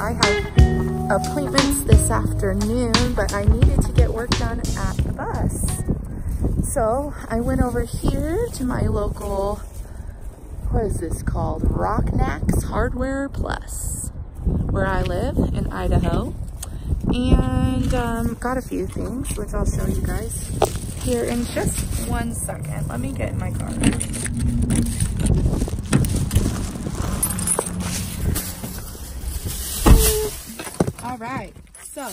I have appointments this afternoon, but I needed to get work done at the bus. So I went over here to my local, what is this called? Rocknax Hardware Plus, where I live in Idaho. And got a few things, which I'll show you guys here in just 1 second. Let me get in my car. All right, so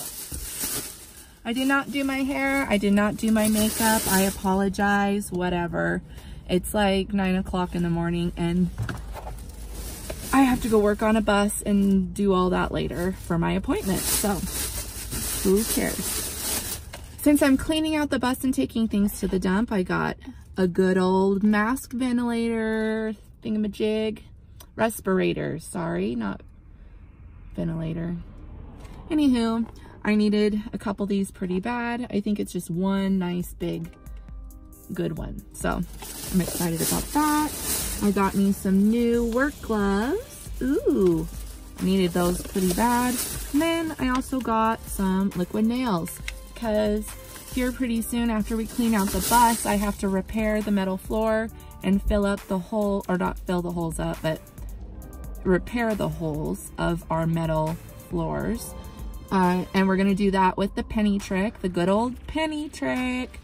I did not do my hair. I did not do my makeup. I apologize, whatever. It's like 9 o'clock in the morning and I have to go work on a bus and do all that later for my appointment. So who cares? Since I'm cleaning out the bus and taking things to the dump, I got a good old mask ventilator thingamajig. Respirator, sorry, not ventilator. Anywho, I needed a couple of these pretty bad. I think it's just one nice big good one. So I'm excited about that. I got me some new work gloves. Ooh, I needed those pretty bad. And then I also got some liquid nails because here pretty soon after we clean out the bus, I have to repair the metal floor and fill up the hole, or not fill the holes up, but repair the holes of our metal floors. And we're gonna do that with the penny trick, the good old penny trick,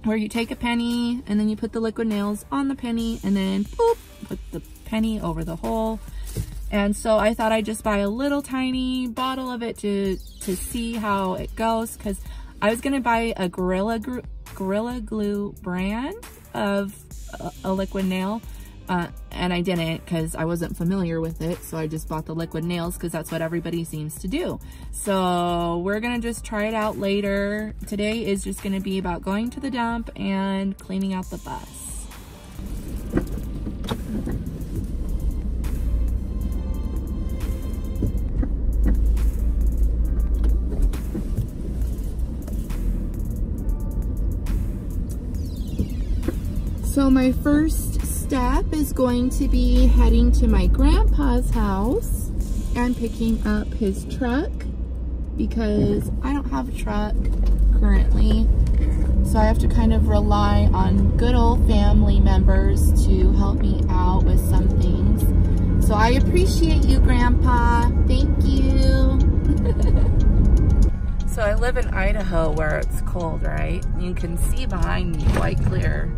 where you take a penny and then you put the liquid nails on the penny and then boop, put the penny over the hole. And so I thought I'd just buy a little tiny bottle of it to see how it goes, because I was gonna buy a Gorilla Glue brand of a liquid nail, and I didn't because I wasn't familiar with it. So I just bought the liquid nails because that's what everybody seems to do. So we're gonna just try it out later. Today is just gonna be about going to the dump and cleaning out the bus. So my first step is going to be heading to my grandpa's house and picking up his truck because I don't have a truck currently. So I have to kind of rely on good old family members to help me out with some things. So I appreciate you, Grandpa. Thank you. So I live in Idaho where it's cold, right? You can see behind me quite clear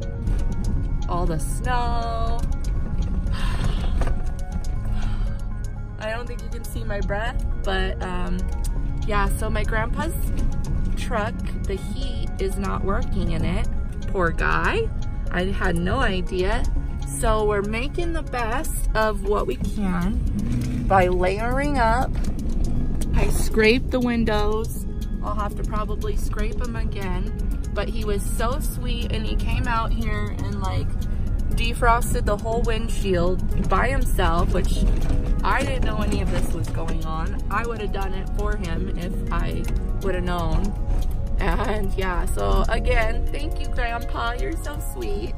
all the snow. I don't think you can see my breath, but yeah, so my grandpa's truck, the heat is not working in it. Poor guy. I had no idea. So we're making the best of what we can by layering up. I scraped the windows. I'll have to probably scrape them again. But he was so sweet and he came out here and like defrosted the whole windshield by himself, which I didn't know any of this was going on. I would have done it for him if I would have known. And yeah, so again, thank you, Grandpa. You're so sweet.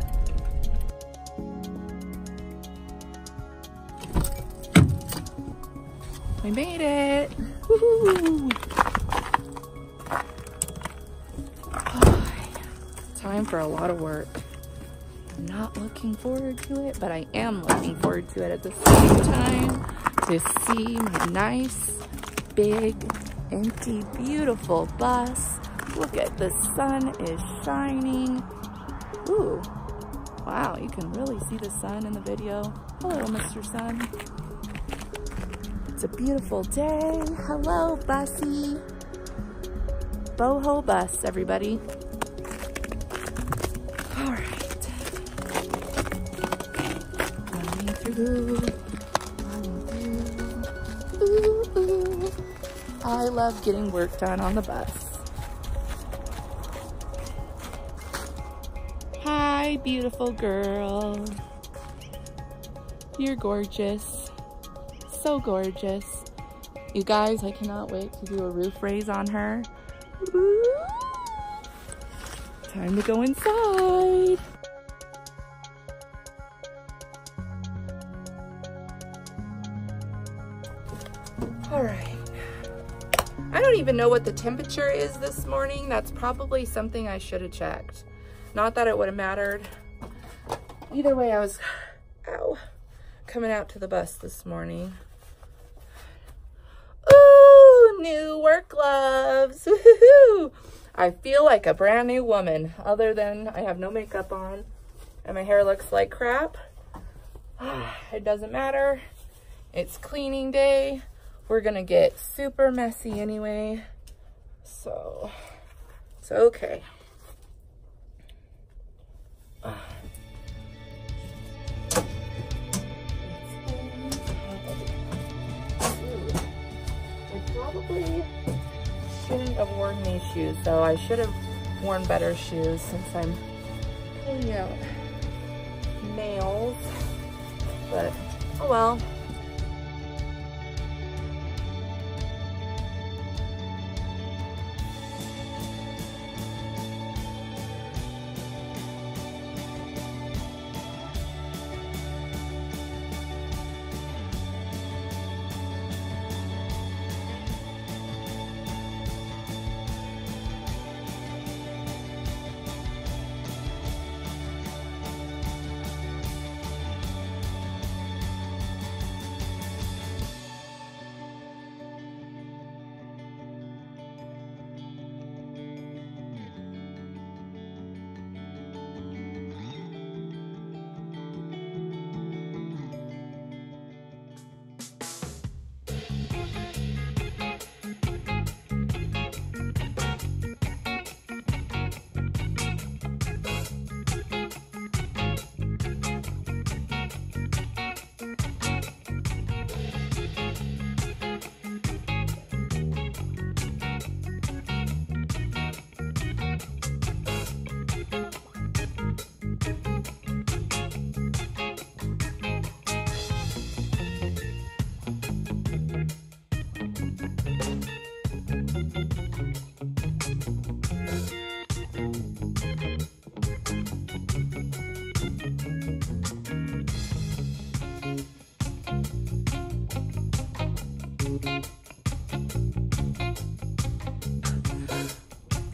We made it. Woohoo! Time for a lot of work. I'm not looking forward to it, but I am looking forward to it at the same time to see my nice, big, empty, beautiful bus. Look at the sun is shining. Ooh, wow, you can really see the sun in the video. Hello, Mr. Sun. It's a beautiful day. Hello, Bussy. BoHo Bus, everybody. All right. Running through. Ooh, ooh. I love getting work done on the bus. Hi, beautiful girl. You're gorgeous. So gorgeous. You guys, I cannot wait to do a roof raise on her. Ooh. Time to go inside. All right. I don't even know what the temperature is this morning. That's probably something I should have checked. Not that it would have mattered. Either way, I was, ow, coming out to the bus this morning. Ooh, new work gloves. Woohoo! I feel like a brand new woman, other than I have no makeup on and my hair looks like crap. It doesn't matter. It's cleaning day. We're gonna get super messy anyway, so it's okay. I probably shouldn't have worn these shoes though. I should have worn better shoes since I'm pulling out nails, but oh well.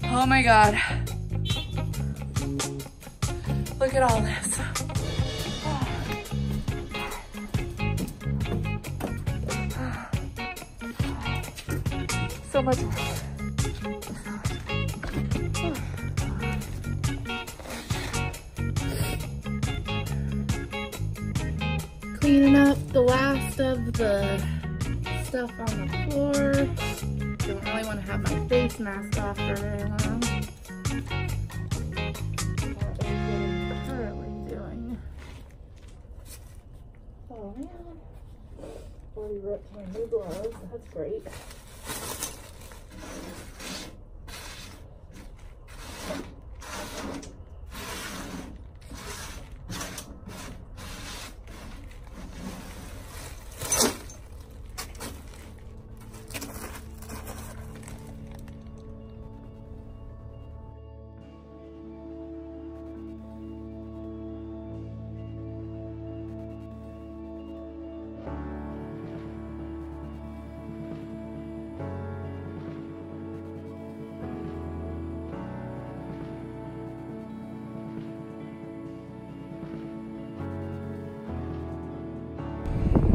Oh my God. Look at all this. So much. Cleaning up the last of the stuff on the floor. Don't really want to have my face mask off for very long. What I'm currently doing. Oh man. Already ripped my new gloves. That's great.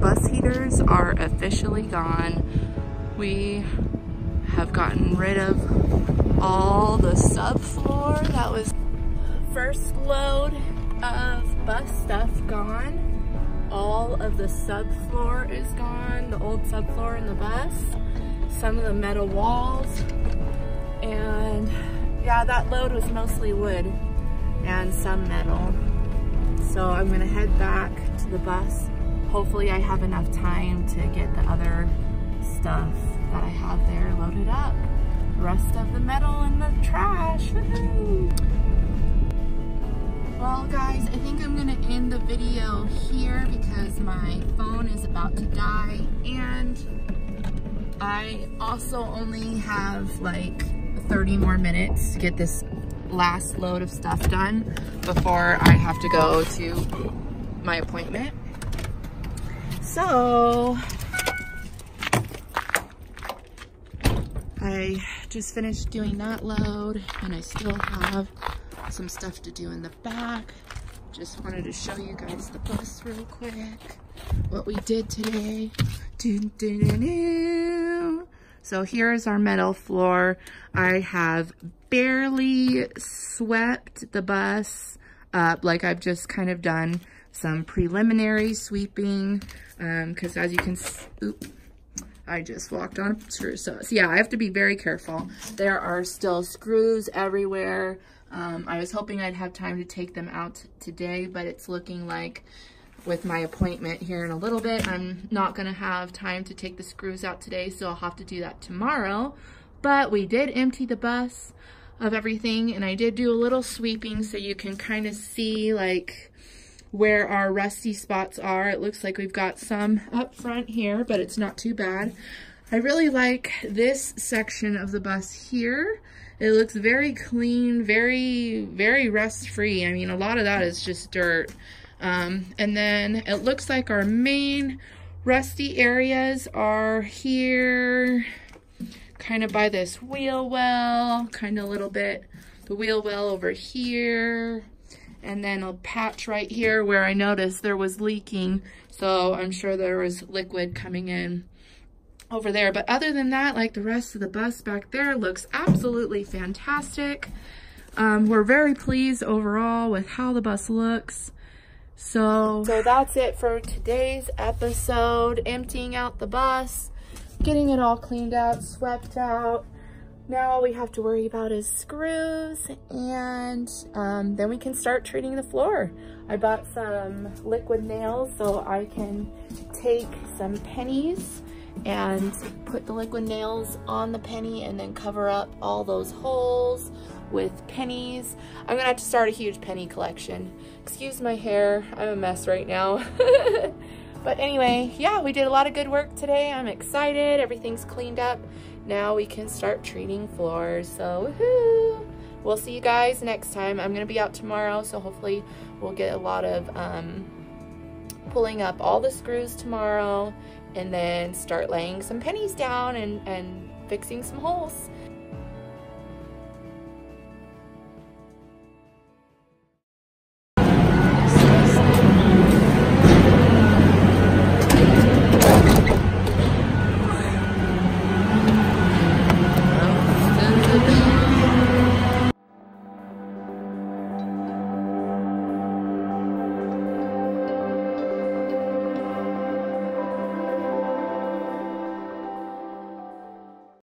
Bus heaters are officially gone. We have gotten rid of all the subfloor. That was the first load of bus stuff gone. All of the subfloor is gone, the old subfloor in the bus, some of the metal walls, and yeah, that load was mostly wood and some metal. So I'm gonna head back to the bus. Hopefully I have enough time to get the other stuff that I have there loaded up. The rest of the metal in the trash. Woohoo! Well guys, I think I'm gonna end the video here because my phone is about to die and I also only have like 30 more minutes to get this last load of stuff done before I have to go to my appointment. So I just finished doing that load, and I still have some stuff to do in the back. Just wanted to show you guys the bus real quick, what we did today. So here's our metal floor. I have barely swept the bus up. Like, I've just kind of done some preliminary sweeping, because as you can see, I just walked on a screw. So yeah, I have to be very careful. There are still screws everywhere. I was hoping I'd have time to take them out today, but it's looking like with my appointment here in a little bit, I'm not gonna have time to take the screws out today, so I'll have to do that tomorrow. But we did empty the bus of everything, and I did do a little sweeping so you can kind of see like where our rusty spots are. It looks like we've got some up front here, but it's not too bad. I really like this section of the bus here. It looks very clean, very rust-free. I mean, a lot of that is just dirt. And then it looks like our main rusty areas are here, kind of by this wheel well, kind of a little bit, the wheel well over here, and then a patch right here where I noticed there was leaking. So I'm sure there was liquid coming in over there. But other than that, like, the rest of the bus back there looks absolutely fantastic. We're very pleased overall with how the bus looks. So that's it for today's episode. Emptying out the bus, getting it all cleaned out, swept out. Now all we have to worry about is screws, and then we can start treating the floor. I bought some liquid nails so I can take some pennies and put the liquid nails on the penny and then cover up all those holes with pennies. I'm gonna have to start a huge penny collection. Excuse my hair, I'm a mess right now. But anyway, yeah, we did a lot of good work today. I'm excited, everything's cleaned up. Now we can start treating floors, so woohoo! We'll see you guys next time. I'm gonna be out tomorrow, so hopefully we'll get a lot of pulling up all the screws tomorrow, and then start laying some pennies down and fixing some holes.